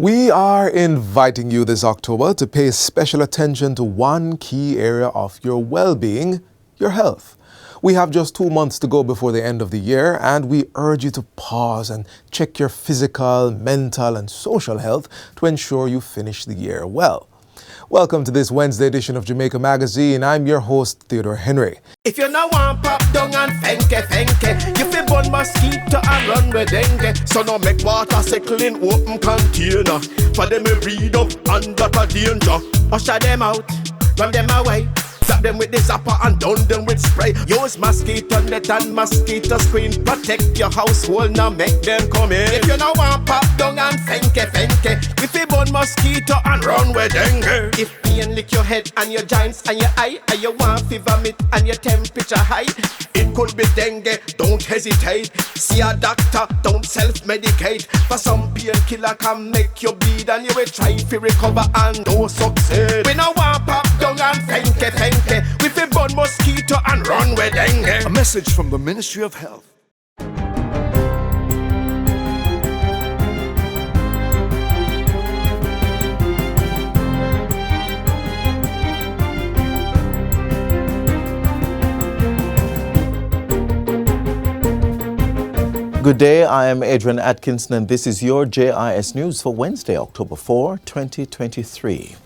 We are inviting you this October to pay special attention to one key area of your well-being, your health. We have just 2 months to go before the end of the year, and we urge you to pause and check your physical, mental, and social health to ensure you finish the year well. Welcome to this Wednesday edition of Jamaica Magazine. I'm your host, Theodore Henry. If you no want pop down and fenke, you fi burn mosquito and run with dengue. So no make water settle in open container. For them to breed up under the danger. Usher them out, run them away. Zap them with the zapper and down them with spray. Use mosquito net and mosquito screen. Protect your household, now make them come in. If you no want pop down and fenke, if you burn mosquito and run with dengue. If pain lick your head and your joints and your eye, and you want fever meat and your temperature high, it could be dengue, don't hesitate. See a doctor, don't self-medicate. For some painkiller can make you bleed, and you will try to recover and no succeed. We no want pop down and fenke. We fi burn mosquito and run with dengue. A message from the Ministry of Health. Good day, I am Adrian Atkinson and this is your JIS News for Wednesday, October 4, 2023.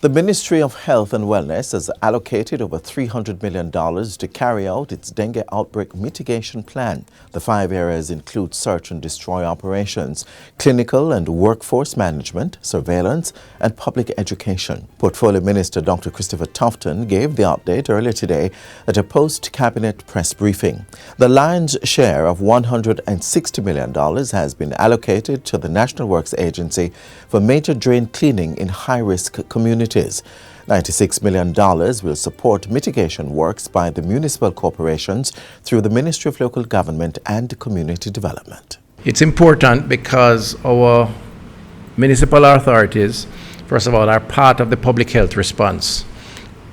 The Ministry of Health and Wellness has allocated over $300 million to carry out its dengue outbreak mitigation plan. The 5 areas include search and destroy operations, clinical and workforce management, surveillance, and public education. Portfolio Minister Dr. Christopher Tufton gave the update earlier today at a post-cabinet press briefing. The lion's share of $160 million has been allocated to the National Works Agency for major drain cleaning in high-risk communities. $96 million will support mitigation works by the municipal corporations through the Ministry of Local Government and Community Development. It's important because our municipal authorities, first of all, are part of the public health response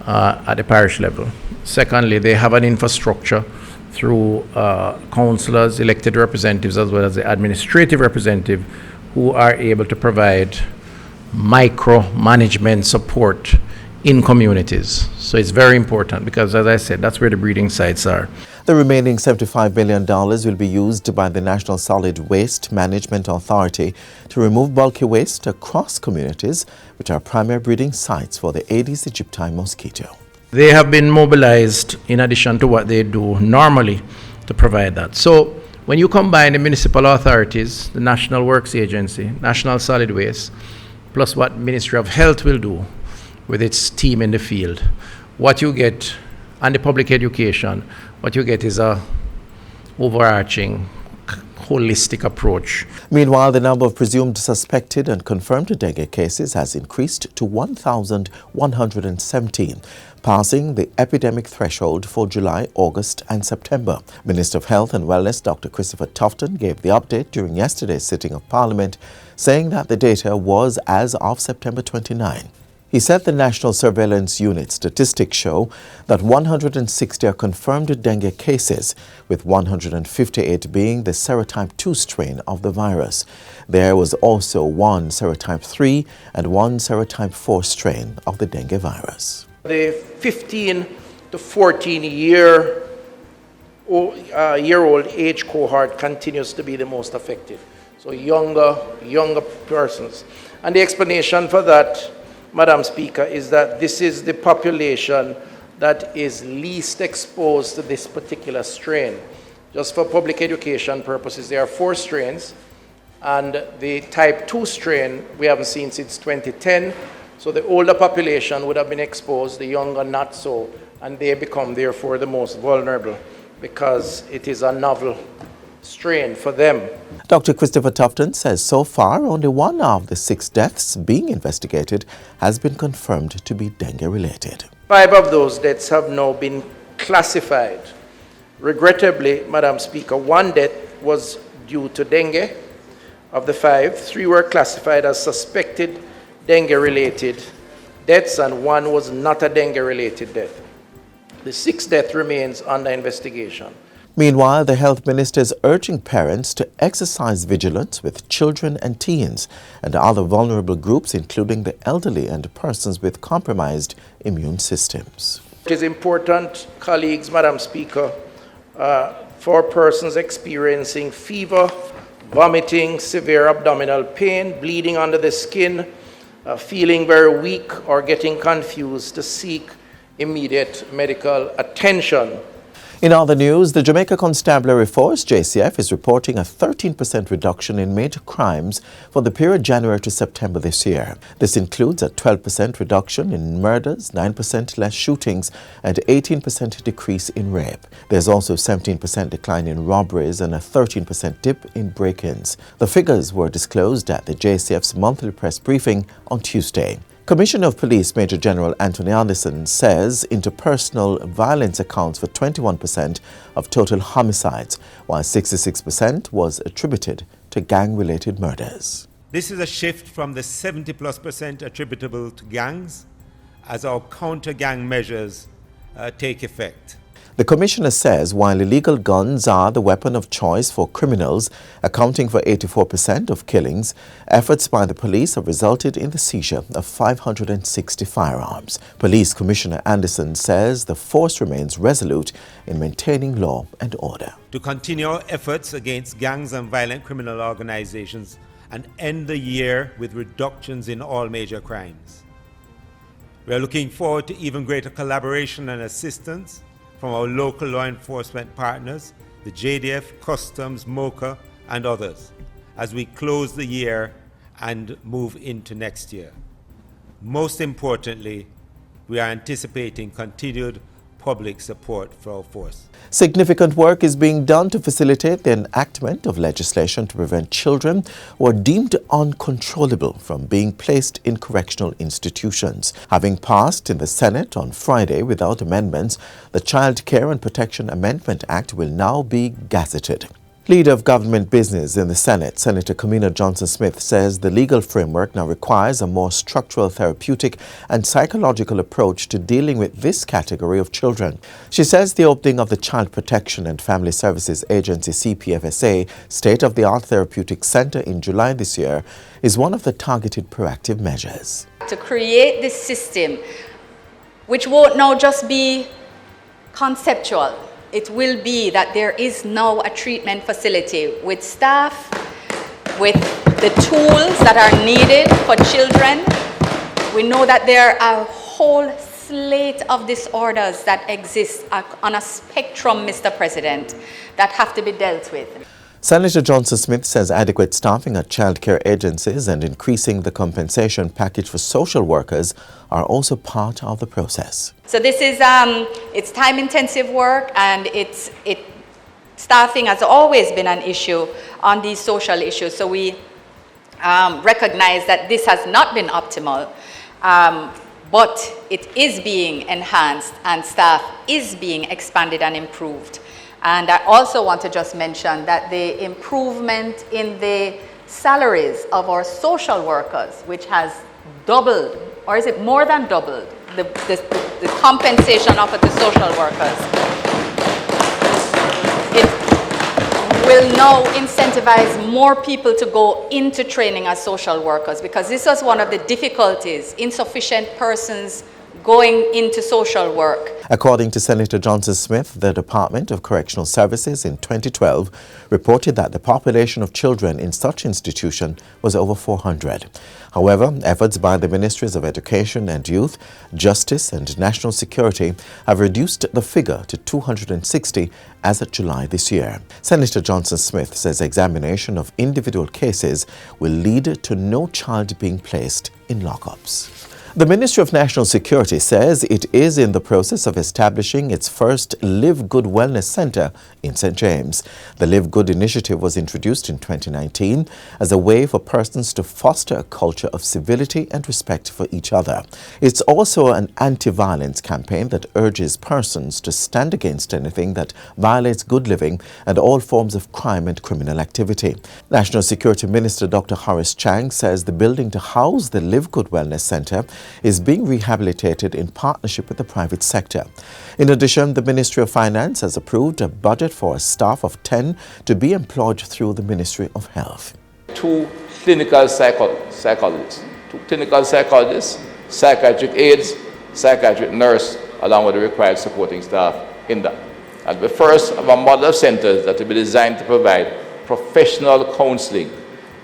at the parish level. Secondly, they have an infrastructure through councillors, elected representatives, as well as the administrative representative, who are able to provide micro-management support in communities. So it's very important because, as I said, that's where the breeding sites are. The remaining $75 million will be used by the National Solid Waste Management Authority to remove bulky waste across communities, which are primary breeding sites for the Aedes aegypti mosquito. They have been mobilized in addition to what they do normally to provide that. So when you combine the municipal authorities, the National Works Agency, National Solid Waste, plus what Ministry of Health will do with its team in the field, what you get, and the public education, what you get is a overarching, holistic approach. Meanwhile, the number of presumed suspected and confirmed dengue cases has increased to 1,117, passing the epidemic threshold for July, August, and September. Minister of Health and Wellness Dr. Christopher Tufton gave the update during yesterday's sitting of Parliament, saying that the data was as of September 29. He said the National Surveillance Unit statistics show that 160 are confirmed dengue cases, with 158 being the serotype 2 strain of the virus. There was also one serotype 3 and one serotype 4 strain of the dengue virus. The 15 to 14-year-old age cohort continues to be the most affected. So younger persons. And the explanation for that, Madam Speaker, is that this is the population that is least exposed to this particular strain. Just for public education purposes, there are 4 strains, and the type 2 strain we haven't seen since 2010. So the older population would have been exposed, the younger not so, and they become therefore the most vulnerable because it is a novel strain for them. Dr. Christopher Tufton says so far only one of the 6 deaths being investigated has been confirmed to be dengue related. 5 of those deaths have now been classified. Regrettably, Madam Speaker, 1 death was due to dengue. Of the 5, 3 were classified as suspected dengue-related deaths, and 1 was not a dengue-related death. The 6th death remains under investigation. Meanwhile, the health minister is urging parents to exercise vigilance with children and teens and other vulnerable groups, including the elderly and persons with compromised immune systems. It is important, colleagues, Madam Speaker, for persons experiencing fever, vomiting, severe abdominal pain, bleeding under the skin, feeling very weak or getting confused to seek immediate medical attention. In other news, the Jamaica Constabulary Force, JCF, is reporting a 13% reduction in major crimes for the period January to September this year. This includes a 12% reduction in murders, 9% less shootings, and 18% decrease in rape. There's also a 17% decline in robberies and a 13% dip in break-ins. The figures were disclosed at the JCF's monthly press briefing on Tuesday. Commissioner of Police Major General Anthony Anderson says interpersonal violence accounts for 21% of total homicides, while 66% was attributed to gang-related murders. This is a shift from the 70+% attributable to gangs as our counter-gang measures take effect. The Commissioner says while illegal guns are the weapon of choice for criminals, accounting for 84% of killings, efforts by the police have resulted in the seizure of 560 firearms. Police Commissioner Anderson says the force remains resolute in maintaining law and order. To continue our efforts against gangs and violent criminal organizations and end the year with reductions in all major crimes. We are looking forward to even greater collaboration and assistance from our local law enforcement partners, the JDF, Customs, MOCA, and others, as we close the year and move into next year. Most importantly, we are anticipating continued public support for our force. Significant work is being done to facilitate the enactment of legislation to prevent children who are deemed uncontrollable from being placed in correctional institutions. Having passed in the Senate on Friday without amendments, the Child Care and Protection Amendment Act will now be gazetted. Leader of Government Business in the Senate, Senator Kamina Johnson-Smith, says the legal framework now requires a more structural, therapeutic and psychological approach to dealing with this category of children. She says the opening of the Child Protection and Family Services Agency CPFSA state-of-the-art therapeutic center in July this year is one of the targeted proactive measures. To create this system, which won't now just be conceptual, it will be that there is now a treatment facility with staff, with the tools that are needed for children. We know that there are a whole slate of disorders that exist on a spectrum, Mr. President, that have to be dealt with. Senator Johnson-Smith says adequate staffing at childcare agencies and increasing the compensation package for social workers are also part of the process. So this is it's time-intensive work, and staffing has always been an issue on these social issues. So we recognize that this has not been optimal, but it is being enhanced and staff is being expanded and improved. And I also want to just mention that the improvement in the salaries of our social workers, which has doubled, or is it more than doubled, the compensation offered to social workers, it will now incentivize more people to go into training as social workers, because this was one of the difficulties, insufficient persons going into social work. According to Senator Johnson-Smith, the Department of Correctional Services in 2012 reported that the population of children in such institution was over 400. However, efforts by the Ministries of Education and Youth, Justice and National Security have reduced the figure to 260 as of July this year. Senator Johnson-Smith says examination of individual cases will lead to no child being placed in lockups. The Ministry of National Security says it is in the process of establishing its first Live Good Wellness Centre in St. James. The Live Good initiative was introduced in 2019 as a way for persons to foster a culture of civility and respect for each other. It's also an anti-violence campaign that urges persons to stand against anything that violates good living and all forms of crime and criminal activity. National Security Minister Dr. Horace Chang says the building to house the Live Good Wellness Centre is being rehabilitated in partnership with the private sector. In addition, the Ministry of Finance has approved a budget for a staff of 10 to be employed through the Ministry of Health. 2 clinical psychologists, psychiatric aides, psychiatric nurse, along with the required supporting staff in that. And the first of a model of centers that will be designed to provide professional counseling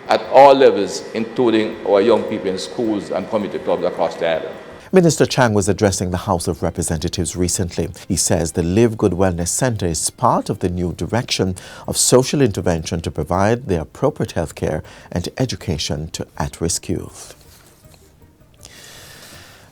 at all levels, including our young people in schools and community clubs across the island. Minister Chang was addressing the House of Representatives recently. He says the Live Good Wellness Centre is part of the new direction of social intervention to provide the appropriate health care and education to at-risk youth.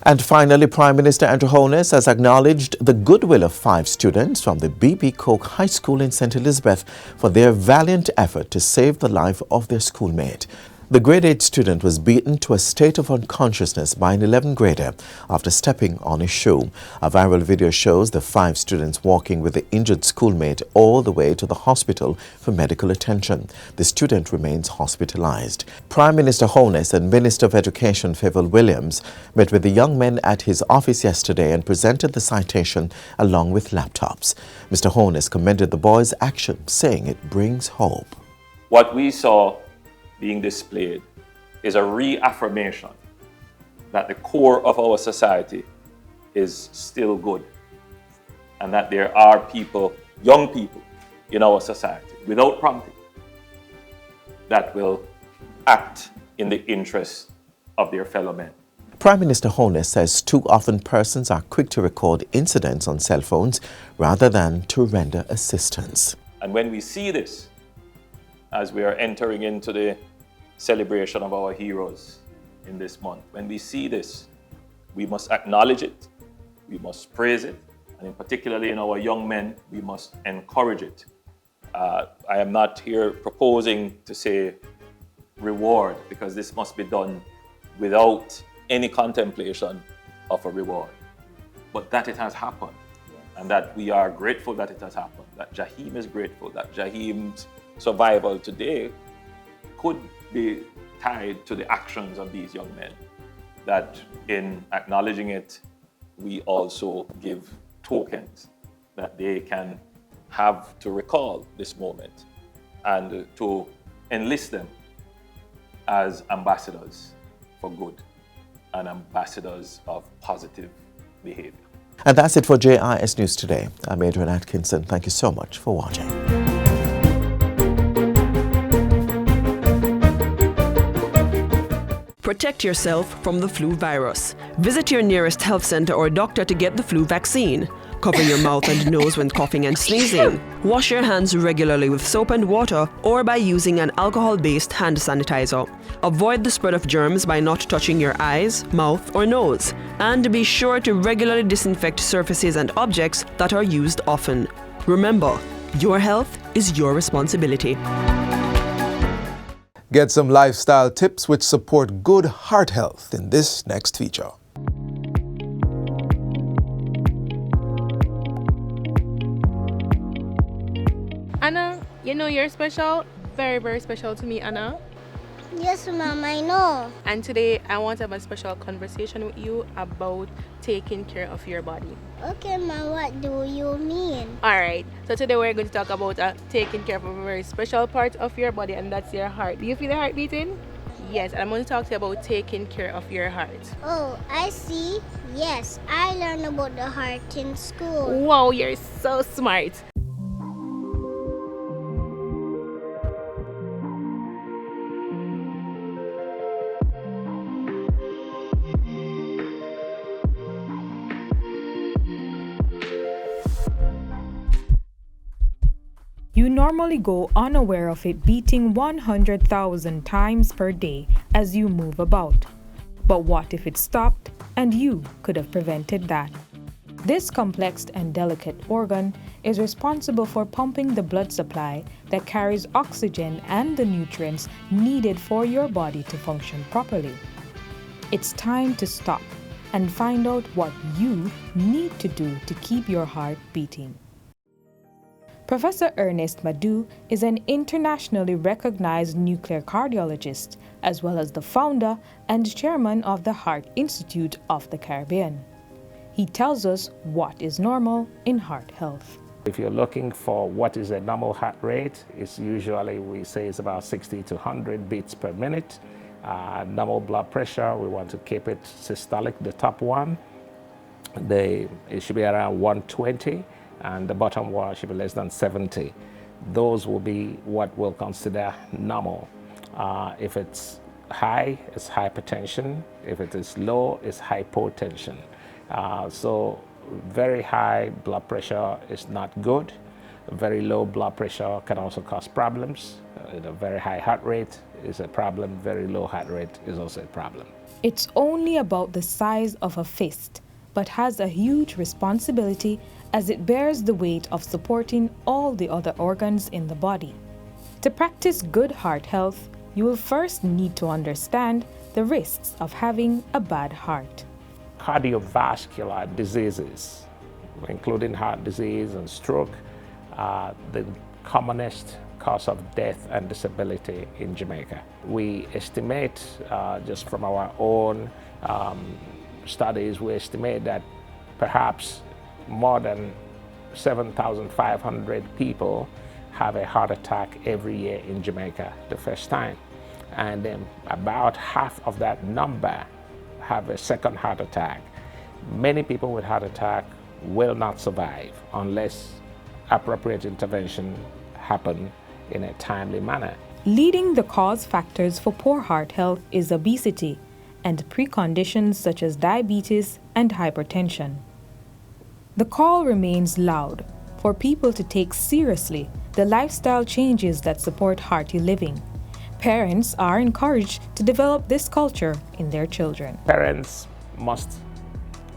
And finally, Prime Minister Andrew Holness has acknowledged the goodwill of 5 students from the B.B. Coke High School in St. Elizabeth for their valiant effort to save the life of their schoolmate. The grade 8 student was beaten to a state of unconsciousness by an 11th grader after stepping on his shoe. A viral video shows the 5 students walking with the injured schoolmate all the way to the hospital for medical attention. The student remains hospitalized. Prime Minister Holness and Minister of Education Favour Williams met with the young men at his office yesterday and presented the citation along with laptops. Mr. Holness commended the boys' action, saying it brings hope. What we saw being displayed is a reaffirmation that the core of our society is still good, and that there are people, young people in our society, without prompting, that will act in the interest of their fellow men. Prime Minister Holness says too often persons are quick to record incidents on cell phones rather than to render assistance. And when we see this, as we are entering into the celebration of our heroes in this month, when we see this, we must acknowledge it, we must praise it, and particularly in our young men, we must encourage it. I am not here proposing to say reward, because this must be done without any contemplation of a reward. But that it has happened, and that we are grateful that it has happened, that Jaheem is grateful, that Jaheem's survival today could be tied to the actions of these young men, that in acknowledging it, we also give tokens that they can have to recall this moment and to enlist them as ambassadors for good and ambassadors of positive behavior. And that's it for JIS News Today. I'm Adrian Atkinson. Thank you so much for watching. Protect yourself from the flu virus. Visit your nearest health center or doctor to get the flu vaccine. Cover your mouth and nose when coughing and sneezing. Wash your hands regularly with soap and water or by using an alcohol-based hand sanitizer. Avoid the spread of germs by not touching your eyes, mouth, or nose. And be sure to regularly disinfect surfaces and objects that are used often. Remember, your health is your responsibility. Get some lifestyle tips which support good heart health in this next feature. Anna, you know you're special, very, very special to me, Anna. Yes, Mom, I know. And today I want to have a special conversation with you about taking care of your body. Okay, Mom, what do you mean? Alright, so today we're going to talk about taking care of a very special part of your body, and that's your heart. Do you feel the heart beating? Yes, and I'm going to talk to you about taking care of your heart. Oh, I see. Yes, I learned about the heart in school. Wow, you're so smart. You normally go unaware of it beating 100,000 times per day as you move about. But what if it stopped and you could have prevented that? This complex and delicate organ is responsible for pumping the blood supply that carries oxygen and the nutrients needed for your body to function properly. It's time to stop and find out what you need to do to keep your heart beating. Professor Ernest Madu is an internationally recognized nuclear cardiologist, as well as the founder and chairman of the Heart Institute of the Caribbean. He tells us what is normal in heart health. If you're looking for what is a normal heart rate, it's usually, we say it's about 60 to 100 beats per minute. Normal blood pressure, we want to keep it systolic, the top one. It should be around 120, and the bottom one should be less than 70. Those will be what we'll consider normal. If it's high, it's hypertension. If it is low, it's hypotension. So very high blood pressure is not good. Very low blood pressure can also cause problems. A very high heart rate is a problem. Very low heart rate is also a problem. It's only about the size of a fist, but has a huge responsibility as it bears the weight of supporting all the other organs in the body. To practice good heart health, you will first need to understand the risks of having a bad heart. Cardiovascular diseases, including heart disease and stroke, are the commonest cause of death and disability in Jamaica. We estimate, just from our own studies, we estimate that perhaps more than 7,500 people have a heart attack every year in Jamaica the first time. And then about half of that number have a second heart attack. Many people with heart attack will not survive unless appropriate intervention happen in a timely manner. Leading the cause factors for poor heart health is obesity and preconditions such as diabetes and hypertension. The call remains loud for people to take seriously the lifestyle changes that support hearty living. Parents are encouraged to develop this culture in their children. Parents must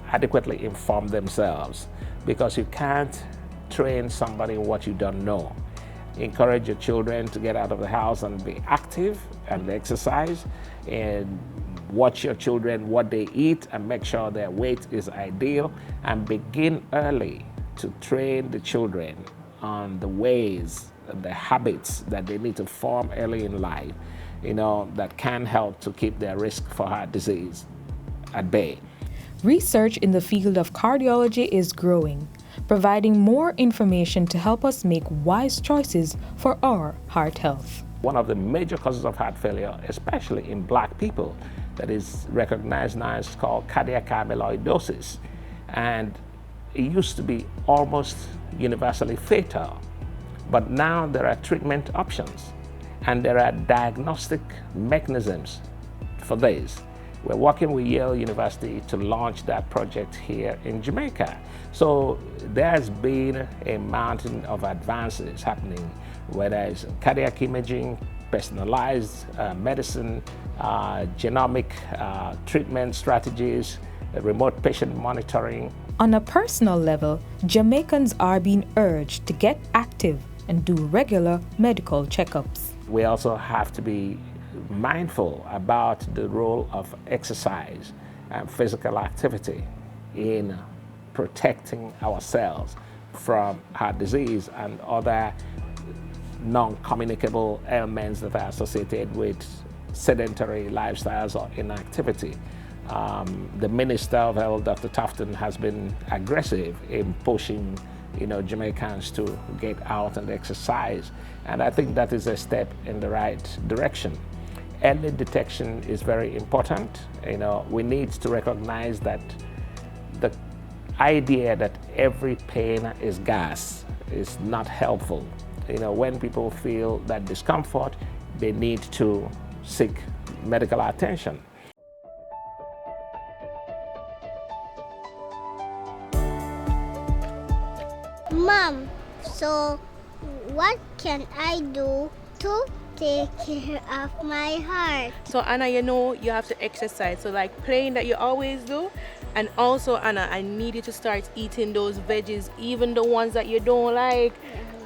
adequately inform themselves, because you can't train somebody what you don't know. Encourage your children to get out of the house and be active and exercise, and watch your children what they eat and make sure their weight is ideal, and begin early to train the children on the ways and the habits that they need to form early in life, that can help to keep their risk for heart disease at bay. Research in the field of cardiology is growing, providing more information to help us make wise choices for our heart health. One of the major causes of heart failure, especially in Black people, that is recognized now is called cardiac amyloidosis. And it used to be almost universally fatal. But now there are treatment options and there are diagnostic mechanisms for this. We're working with Yale University to launch that project here in Jamaica. So there's been a mountain of advances happening, whether it's cardiac imaging, personalized medicine, genomic treatment strategies, remote patient monitoring. On a personal level, Jamaicans are being urged to get active and do regular medical checkups. We also have to be mindful about the role of exercise and physical activity in protecting ourselves from heart disease and other non-communicable ailments that are associated with sedentary lifestyles or inactivity. The Minister of Health, Dr. Tufton, has been aggressive in pushing Jamaicans to get out and exercise, and I think that is a step in the right direction. Early detection is very important. We need to recognize that the idea that every pain is gas is not helpful. When people feel that discomfort, they need to seek medical attention. Mom, so what can I do to take care of my heart? So Anna, you have to exercise. So like playing that you always do. And also, Anna, I need you to start eating those veggies, even the ones that you don't like.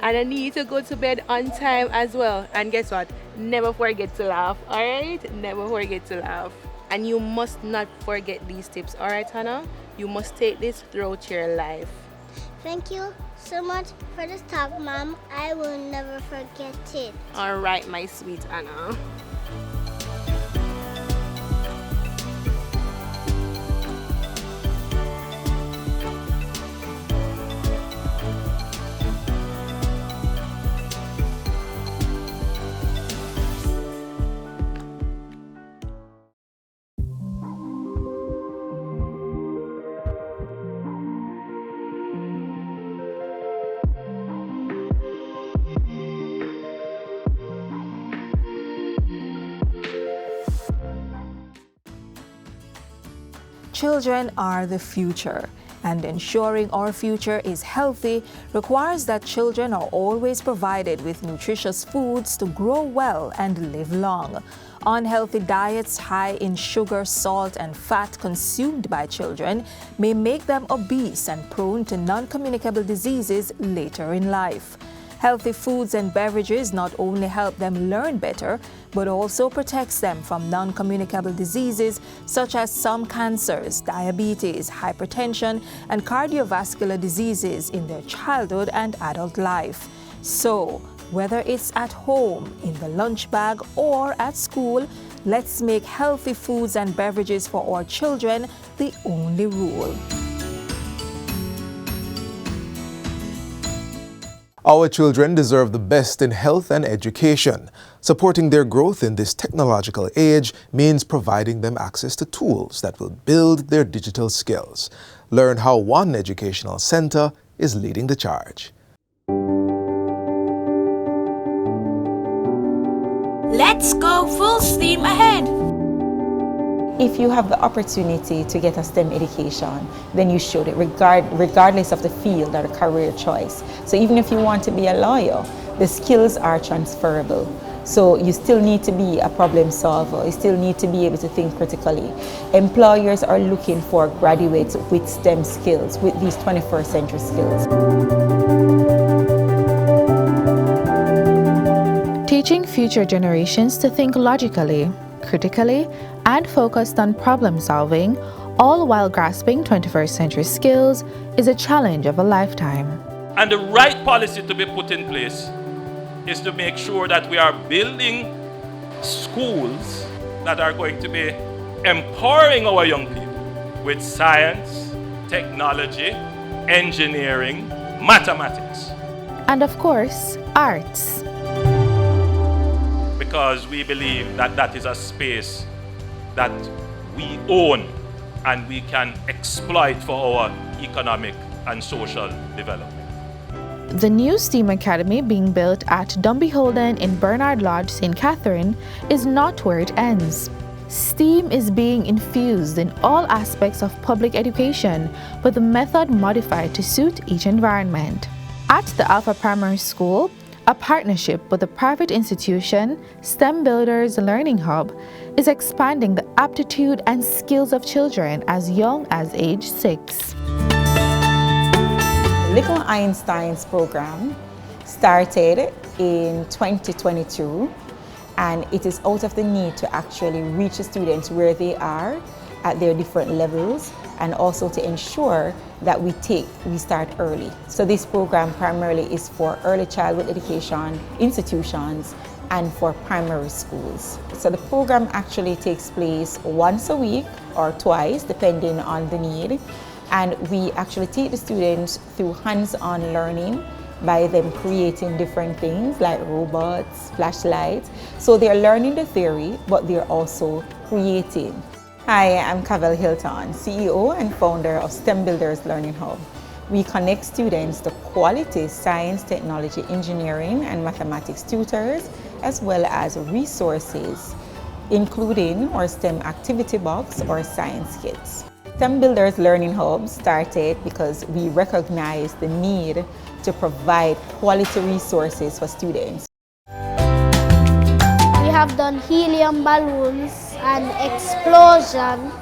And I need you to go to bed on time as well. And guess what? Never forget to laugh, all right? Never forget to laugh. And you must not forget these tips, all right, Anna? You must take this throughout your life. Thank you. so much for this talk, Mom. I will never forget it. All right, my sweet Anna. Children are the future, and ensuring our future is healthy requires that children are always provided with nutritious foods to grow well and live long. Unhealthy diets high in sugar, salt, and fat consumed by children may make them obese and prone to non-communicable diseases later in life. Healthy foods and beverages not only help them learn better, but also protects them from non-communicable diseases such as some cancers, diabetes, hypertension, and cardiovascular diseases in their childhood and adult life. So, whether it's at home, in the lunch bag, or at school, let's make healthy foods and beverages for our children the only rule. Our children deserve the best in health and education. Supporting their growth in this technological age means providing them access to tools that will build their digital skills. Learn how one educational center is leading the charge. Let's go full steam ahead! If you have the opportunity to get a STEM education, then you should, regardless of the field or the career choice. So even if you want to be a lawyer, the skills are transferable. So you still need to be a problem solver. You still need to be able to think critically. Employers are looking for graduates with STEM skills, with these 21st century skills. Teaching future generations to think logically, critically, and focused on problem solving, all while grasping 21st century skills, is a challenge of a lifetime. And the right policy to be put in place is to make sure that we are building schools that are going to be empowering our young people with science, technology, engineering, mathematics. And of course, arts. Because we believe that that is a space that we own and we can exploit for our economic and social development. The new STEAM Academy being built at Dumby Holden in Bernard Lodge, St. Catherine, is not where it ends. STEAM is being infused in all aspects of public education, with the method modified to suit each environment. At the Alpha Primary School, a partnership with a private institution, STEM Builders Learning Hub, is expanding the aptitude and skills of children as young as age 6. Little Einstein's program started in 2022, and it is out of the need to actually reach the students where they are at their different levels, and also to ensure that we start early. So this program primarily is for early childhood education institutions and for primary schools. So the program actually takes place once a week or twice, depending on the need. And we actually take the students through hands-on learning by them creating different things like robots, flashlights. So they're learning the theory, but they're also creating. Hi, I'm Cavell Hilton, CEO and founder of STEM Builders Learning Hub. We connect students to quality science, technology, engineering, and mathematics tutors, as well as resources, including our STEM activity box or science kits. STEM Builders Learning Hub started because we recognize the need to provide quality resources for students. We have done helium balloons, an explosion,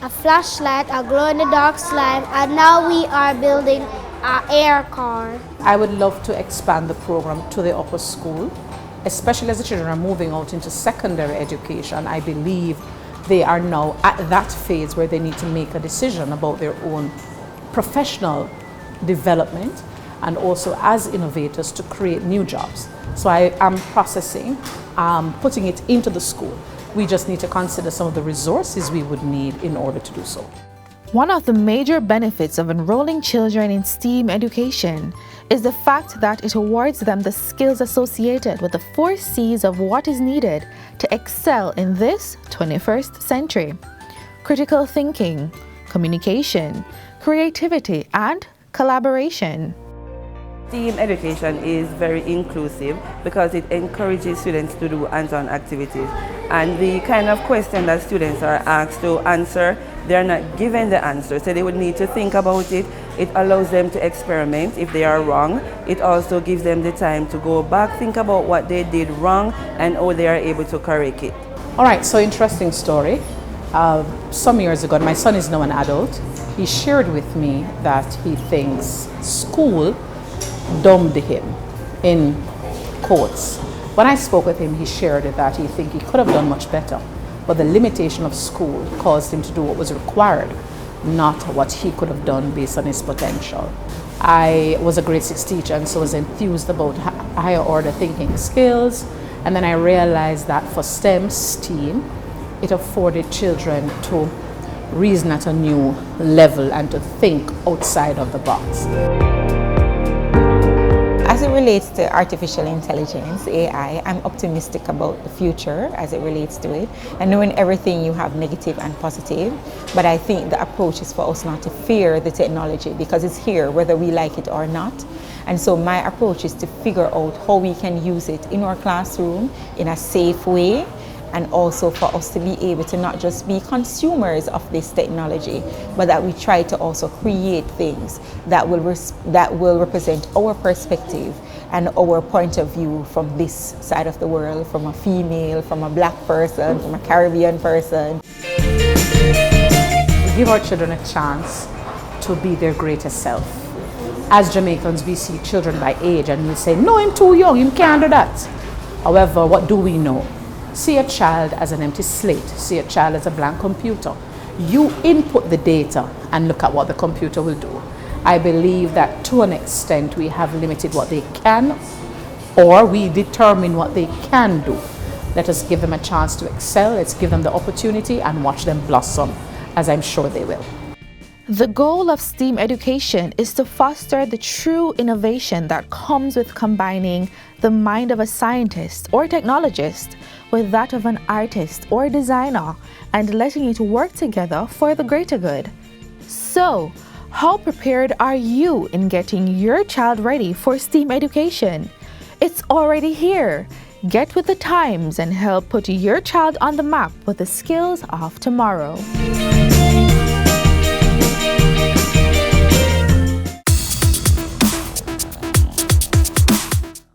a flashlight, a glow-in-the-dark slime, and now we are building an air car. I would love to expand the program to the upper school, especially as the children are moving out into secondary education. I believe they are now at that phase where they need to make a decision about their own professional development. and also as innovators to create new jobs. So I am processing, putting it into the school. We just need to consider some of the resources we would need in order to do so. One of the major benefits of enrolling children in STEAM education is the fact that it awards them the skills associated with the 4 C's of what is needed to excel in this 21st century: critical thinking, communication, creativity, and collaboration. STEAM education is very inclusive because it encourages students to do hands-on activities, and the kind of question that students are asked to answer, they're not given the answer, so they would need to think about it. It allows them to experiment if they are wrong. It also gives them the time to go back, think about what they did wrong and how they are able to correct it. All right, so interesting story. Some years ago, my son is now an adult, he shared with me that he thinks school dumbed him, in quotes. When I spoke with him, he shared that he think he could have done much better, but the limitation of school caused him to do what was required, not what he could have done based on his potential. I was a grade 6 teacher and so was enthused about higher order thinking skills, and then I realized that for STEAM, it afforded children to reason at a new level and to think outside of the box. As it relates to artificial intelligence, AI, I'm optimistic about the future as it relates to it. And knowing everything, you have negative and positive, but I think the approach is for us not to fear the technology because it's here whether we like it or not. And so my approach is to figure out how we can use it in our classroom in a safe way, and also for us to be able to not just be consumers of this technology, but that we try to also create things that will represent our perspective and our point of view from this side of the world, from a female, from a black person, from a Caribbean person. We give our children a chance to be their greatest self. As Jamaicans, we see children by age and we say, no, I'm too young, you can't do that. However, what do we know? See a child as an empty slate, see a child as a blank computer. You input the data and look at what the computer will do. I believe that to an extent we have limited what they can, or we determine what they can do. Let us give them a chance to excel, let's give them the opportunity and watch them blossom, as I'm sure they will. The goal of STEAM education is to foster the true innovation that comes with combining the mind of a scientist or technologist with that of an artist or designer and letting it work together for the greater good. So, how prepared are you in getting your child ready for STEAM education? It's already here. Get with the times and help put your child on the map with the skills of tomorrow.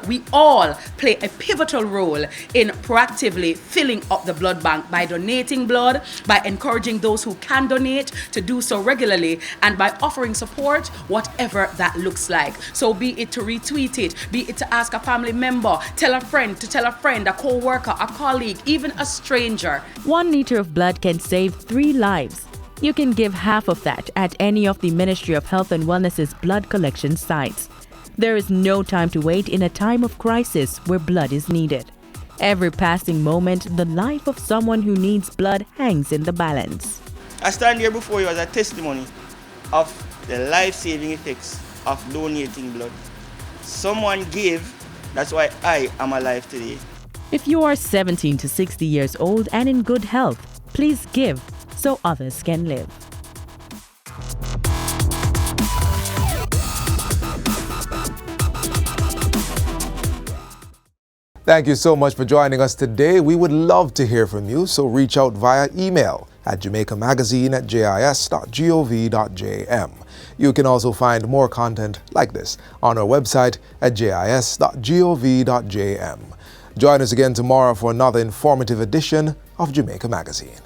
We all play a pivotal role in proactively filling up the blood bank by donating blood, by encouraging those who can donate to do so regularly, and by offering support, whatever that looks like. So be it to retweet it, be it to ask a family member, tell a friend, to tell a friend, a co-worker, a colleague, even a stranger. 1 liter of blood can save 3 lives. You can give half of that at any of the Ministry of Health and Wellness's blood collection sites. There is no time to wait in a time of crisis where blood is needed. Every passing moment, the life of someone who needs blood hangs in the balance. I stand here before you as a testimony of the life-saving effects of donating blood. Someone gave, that's why I am alive today. If you are 17 to 60 years old and in good health, please give so others can live. Thank you so much for joining us today. We would love to hear from you, so reach out via email at jamaicamagazine@jis.gov.jm. You can also find more content like this on our website at jis.gov.jm. Join us again tomorrow for another informative edition of Jamaica Magazine.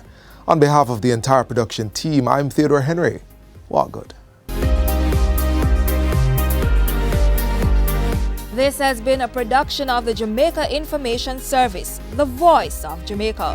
On behalf of the entire production team, I'm Theodore Henry. Walk good. This has been a production of the Jamaica Information Service, the voice of Jamaica.